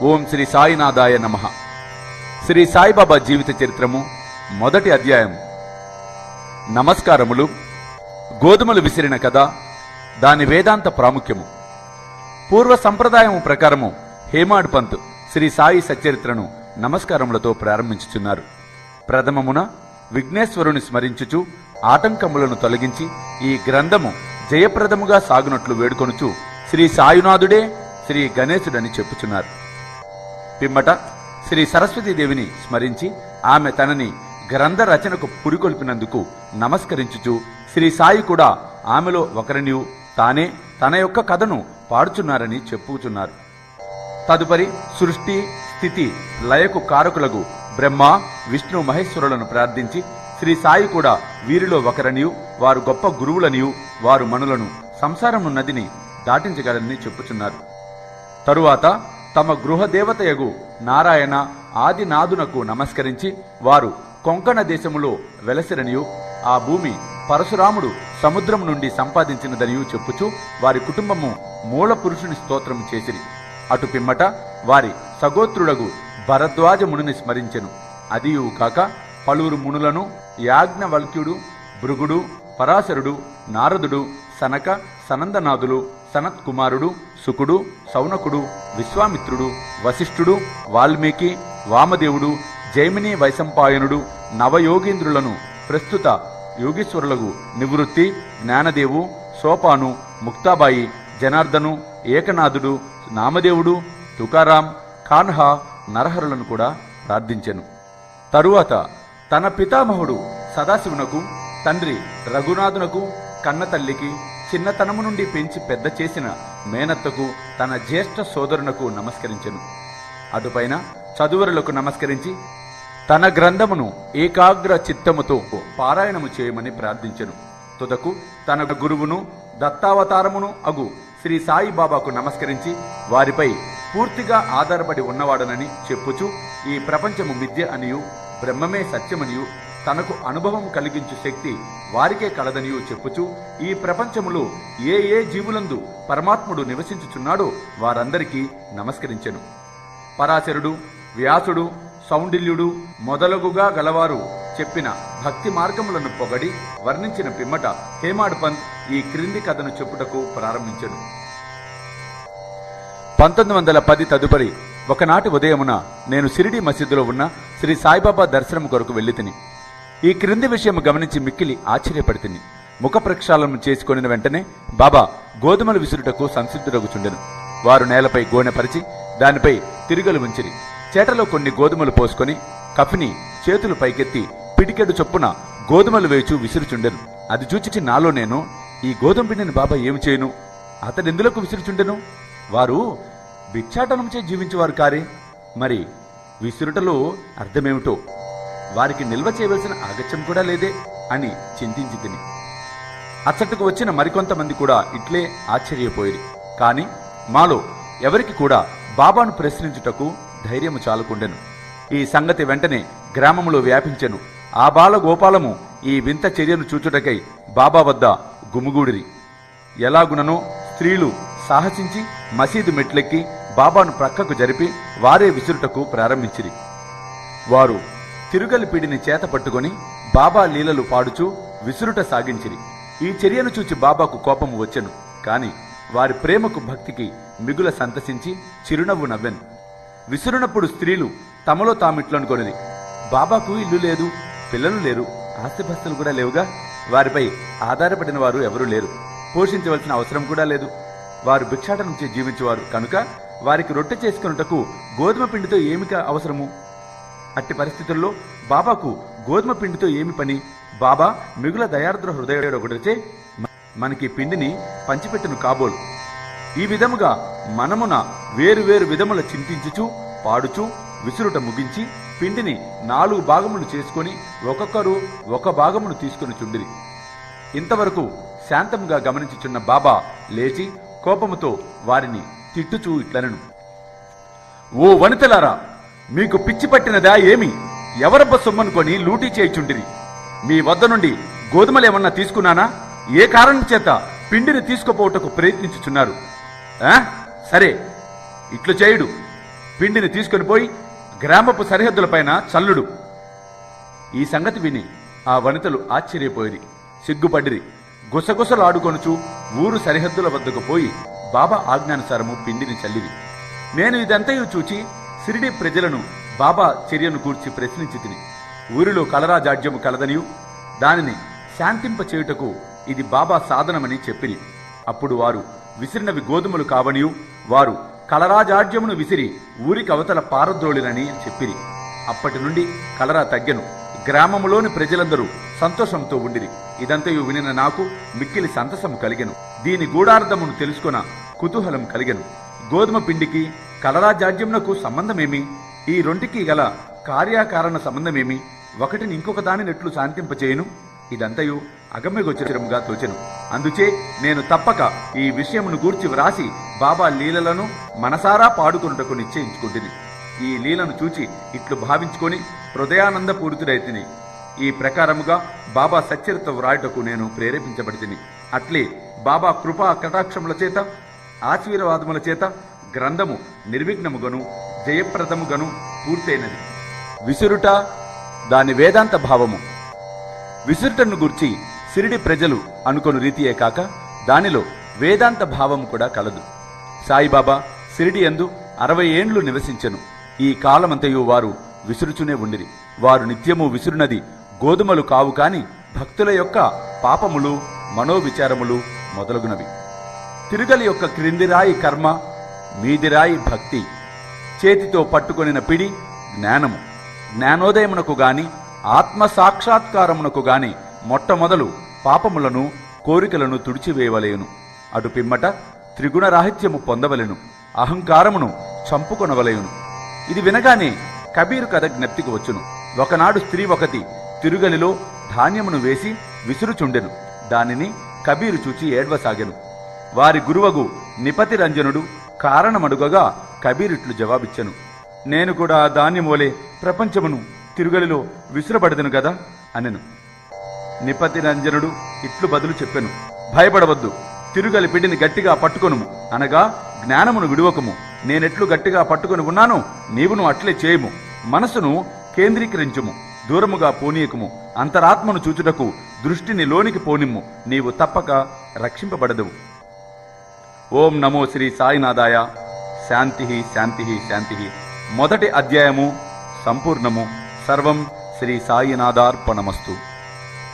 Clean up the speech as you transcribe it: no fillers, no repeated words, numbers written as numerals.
ఓం శ్రీ సాయినాథాయ నమః. శ్రీ సాయిబాబా జీవిత చరిత్రము మొదటి అధ్యాయం. నమస్కారములు. గోధుమలు విసిరిన కథ, దాని వేదాంత ప్రాముఖ్యము. పూర్వ సంప్రదాయము ప్రకారము హేమాడ్ పంత్ శ్రీ సాయి సచరిత్రను నమస్కారములతో ప్రారంభించుచున్నారు. ప్రథమమున విఘ్నేశ్వరుని స్మరించుచు ఆటంకములను తొలగించి ఈ గ్రంథము జయప్రదముగా సాగునట్లు వేడుకొనుచు శ్రీ సాయునాథుడే శ్రీ గణేశుడని చెప్పుచున్నారు. పిమ్మట శ్రీ సరస్వతీదేవిని స్మరించి ఆమె తనని గ్రంథ రచనకు పురికొల్పినందుకు నమస్కరించుచు శ్రీ సాయి కూడా ఆమెలో ఒకరిని తానే తన యొక్క కథను పాడుచున్నారని చెప్పుచున్నారు. తదుపరి సృష్టి స్థితి లయకు కారకులకు బ్రహ్మ విష్ణు మహేశ్వరులను ప్రార్థించి శ్రీ సాయి కూడా వీరిలో ఒకరనియు, వారు గొప్ప గురువులనియు, వారు మనులను సంసారము నదిని దాటించగలరని చెప్పుచున్నారు. తరువాత తమ గృహదేవతయగు నారాయణ ఆదినాథునకు నమస్కరించి వారు కొంకణ దేశములో వెలసిరనియు, ఆ భూమి పరశురాముడు సముద్రం నుండి సంపాదించినదనియు చెప్పుచు వారి కుటుంబము మూల పురుషుని స్తోత్రం చేసిరి. అటు పిమ్మట వారి సగోత్రుడగు భరద్వాజ మునిని స్మరించెను. అదియు కాక పలువురు మునులను యాజ్ఞవల్క్యుడు, భృగుడు, పరాశరుడు, నారదుడు, సనక సనందనాథులు, సనత్కుమారుడు, శుకుడు, సౌనకుడు, విశ్వామిత్రుడు, వశిష్ఠుడు, వాల్మీకి, వామదేవుడు, జైమిని వైశంపాయనుడు, నవయోగీంద్రులను, ప్రస్తుత యోగీశ్వరులకు నివృత్తి, జ్ఞానదేవు, సోపాను, ముక్తాబాయి, జనార్దను, ఏకనాథుడు, నామదేవుడు, తుకారాం, కాన్హా, నరహరులను కూడా ప్రార్థించెను. తరువాత తన పితామహుడు సదాశివునకు, తండ్రి రఘునాథునకు, కన్నతల్లికి, చిన్నతనము నుండి పెంచి పెద్ద చేసిన మేనత్తకు, తన జ్యేష్ఠ సోదరునకు నమస్కరించెను. అటుపైన చదువరులకు నమస్కరించి తన గ్రంథమును ఏకాగ్ర చిత్తముతో పారాయణము చేయమని ప్రార్థించెను. తుదకు తన గురువును దత్తావతారమును అగు శ్రీ సాయిబాబాకు నమస్కరించి వారిపై పూర్తిగా ఆధారపడి ఉన్నవాడనని చెప్పుచు ఈ ప్రపంచము మిథ్య అనియు, బ్రహ్మమే సత్యమనియు, తనకు అనుభవం కలిగించు శక్తి వారికే కలదనియు చెప్పుచు ఈ ప్రపంచములో ఏ ఏ జీవులందు పరమాత్ముడు నివసించుచున్నాడో వారందరికీ నమస్కరించెను. పరాశరుడు, వ్యాసుడు, సౌండిల్యుడు మొదలగుగా గలవారు చెప్పిన భక్తి మార్గములను పొగడి వర్ణించిన పిమ్మట హేమాడ్ పంత్ ఈ క్రింది కథను చెప్పుటకు ప్రారంభించెను. 1910 తదుపరి ఒకనాటి ఉదయమున నేను షిరిడి మసీదులో ఉన్న శ్రీ సాయిబాబా దర్శనం కొరకు వెళ్లితిని. ఈ క్రింది విషయం గమనించి మిక్కిలి ఆశ్చర్యపడితిని. ముఖ ప్రక్షాళన చేసుకొనిన వెంటనే బాబా గోధుమలు విసురుటకు సంసిద్ధుడగుచుండెను. వారు నేలపై గోనెపరిచి దానిపై తిరుగలు ఉంచిరి. చేటలో కొన్ని గోధుమలు పోసుకొని కఫిని చేతులు పైకెత్తి పిడికెడు చొప్పున గోధుమలు వేచు విసురుచుండెను. అది చూచి నాలో నేను, ఈ గోధుమ పిండిని బాబా ఏమి చేయను, అతడెందులకు విసురుచుండెను? వారు భిక్షాటనంచే జీవించేవారు కారే, మరి విసురుటలో అర్థమేమిటో, వారికి నిల్వ చేయవలసిన ఆగత్యం కూడా లేదే అని చింతించి తిని. అచ్చటకు వచ్చిన మరికొంతమంది కూడా ఇట్లే ఆశ్చర్యపోయి, కాని మాలో ఎవరికి కూడా బాబాను ప్రశ్నించుటకు ధైర్యము చాలుకుండెను. ఈ సంగతి వెంటనే గ్రామములో వ్యాపించెను. ఆ బాల గోపాలము ఈ వింత చర్యను చూచుటకై బాబా వద్ద గుమిగూడిరి. ఎలాగుననో స్త్రీలు సాహసించి మసీదు మెట్లెక్కి బాబాను ప్రక్కకు జరిపి వారే విసురుటకు ప్రారంభించిరి. వారు తిరుగలి పిడిని చేత పట్టుకొని బాబా లీలలు పాడుచూ విసురుట సాగించిరి. ఈ చర్యను చూచి బాబాకు కోపము వచ్చెను. కాని వారి ప్రేమకు భక్తికి మిగుల సంతసించి చిరునవ్వు నవ్వెను. విసురునప్పుడు స్త్రీలు తమలో తామిట్లనుకొనిది, బాబాకు ఇల్లు లేదు, పిల్లలు లేరు, ఆస్తిపస్తులు కూడా లేవుగా, వారిపై ఆధారపడిన వారు ఎవరూ లేరు, పోషించవలసిన అవసరం కూడా లేదు, వారు భిక్షాటనం నుంచి జీవించేవారు కనుక వారికి రొట్టె చేసుకున్నటకు గోధుమ పిండితో ఏమి అవసరము? అట్టి పరిస్థితుల్లో బాబాకు గోధుమ పిండితో ఏమి పని? బాబా మిగుల దయార్ద్ర హృదయుడొకటిచే మనకి పిండిని పంచిపెట్టును కాబోలు. ఈ విధముగా మనమున వేరు విధముల చింతించుచు పాడుచు విసురుట ముగించి పిండిని 4 భాగములు చేసుకొని ఒక్కొక్కరు ఒక భాగమును తీసుకుని చుండిరి. ఇంతవరకు శాంతముగా గమనించుచున్న బాబా లేచి కోపముతో వారిని తిట్టుచూ ఇట్లనెను, ఓ వనితలారా, మీకు పిచ్చి పట్టినదా ఏమి? ఎవరబ్బ సొమ్మనుకొని లూటీ చేయుచుండిరి? మీ వద్ద నుండి గోధుమలేమన్నా తీసుకున్నానా? ఏ కారణం చేత పిండిని తీసుకుపోవటకు ప్రయత్నించుచున్నారు? సరే, ఇట్లు చేయుడు. పిండిని తీసుకుని పోయి గ్రామపు సరిహద్దులపైన చల్లుడు. ఈ సంగతి విని ఆ వనితలు ఆశ్చర్యపోయిరి, సిగ్గుపడిరి. గుసగుసలాడుకొనుచు ఊరు సరిహద్దుల వద్దకు పోయి బాబా ఆజ్ఞానుసారము పిండిని చల్లిరి. నేను ఇదంతయు చూచి సిరిడి ప్రజలను బాబా చర్యను గూర్చి ప్రశ్నించి తిని, ఊరిలో కలరా జాడ్యము కలదనియు దానిని శాంతింప చేయుటకు ఇది బాబా సాధనమని చెప్పిరి. అప్పుడు వారు విసిరినవి గోధుమలు కావనియు వారు కలరాజాడ్యమును విసిరి ఊరికి అవతల పారద్రోళినని చెప్పిరి. అప్పటి నుండి కలరా తగ్గెను. గ్రామములోని ప్రజలందరూ సంతోషంతో ఉండిరి. ఇదంతయు వినిన నాకు మిక్కిలి సంతసము కలిగెను. దీని గూఢార్థమును తెలుసుకొన కుతూహలం కలిగెను. గోధుమ పిండికి కలరాజాడ్యమునకు సంబంధమేమి? ఈ రెంటికి గల కార్యాకారణ సంబంధమేమి? ఒకటిని ఇంకొక దానినెట్లు శాంతింపచేయును? ఇదంతయు అగమ్యగోచరముగా తోచెను. అందుచే నేను తప్పక ఈ విషయమును గూర్చి వ్రాసి బాబా లీలలను మనసారా పాడుకొనుటకు నిశ్చయించుకుంటుని. ఈ లీలను చూచి ఇట్లు భావించుకొని హృదయానందపూరితుడైతిని. ఈ ప్రకారముగా బాబా సచ్చరిత వ్రాయుటకు నేను ప్రేరేపించబడితిని. అట్లే బాబా కృపా కటాక్షముల చేత ఆశీర్వాదముల చేత గ్రంథము నిర్విఘ్నముగను జయప్రదముగను పూర్తయినది. విసురుట దాని వేదాంత భావము. విసురుటను గూర్చి సిరిడి ప్రజలు అనుకొను రీతియే కాక దానిలో వేదాంత భావము కూడా కలదు. సాయిబాబా సిరిడి యందు 60 ఏండ్లు నివసించెను. ఈ కాలమంతయు వారు విసురుచునే ఉండిరి. వారు నిత్యము విసురునది గోధుమలు కావు కాని భక్తుల యొక్క పాపములు, మనోవిచారములు మొదలగునవి. తిరుగలి యొక్క క్రిందిరాయి కర్మ, మీదిరాయి భక్తి. చేతితో పట్టుకొనిన పిడి జ్ఞానము. జ్ఞానోదయమునకు గాని ఆత్మ సాక్షాత్కారమునకు గాని మొట్టమొదలు పాపములను, కోరికలను తుడిచివేయవలేను. అటు పిమ్మట త్రిగుణరాహిత్యము పొందవలెను. అహంకారమును చంపుకొనవలేను. ఇది వినగానే కబీరు కథ జ్ఞప్తికి వచ్చును. ఒకనాడు స్త్రీ ఒకటి తిరుగలిలో ధాన్యమును వేసి విసురుచుండెను. దానిని కబీరు చూచి ఏడ్వసాగెను. వారి గురువగు నిపతి రంజనుడు కారణమడుగగా కబీరిట్లు జవాబిచ్చెను, నేను కూడా ధాన్యమోలే ప్రపంచమును తిరుగలిలో విసురబడదను గదా అనెను. నిపతి రంజనుడు ఇట్లు బదులు చెప్పెను, భయపడవద్దు, తిరుగలి పిండిని గట్టిగా పట్టుకొనుము, అనగా జ్ఞానమును విడువకము. నేనెట్లు గట్టిగా పట్టుకొని ఉన్నానో నీవును అట్లే చేయుము. మనసును కేంద్రీకరించుము, దూరముగా పోనీయకుము. అంతరాత్మను చూచుటకు దృష్టిని లోనికి పోనిమ్ము, నీవు తప్పక రక్షింపబడదువు. ఓం నమో శ్రీ సాయినాథాయ. శాంతి శాంతి శాంతి. మొదటి అధ్యాయము సంపూర్ణము. సర్వం శ్రీ సాయినాథార్పణమస్తు.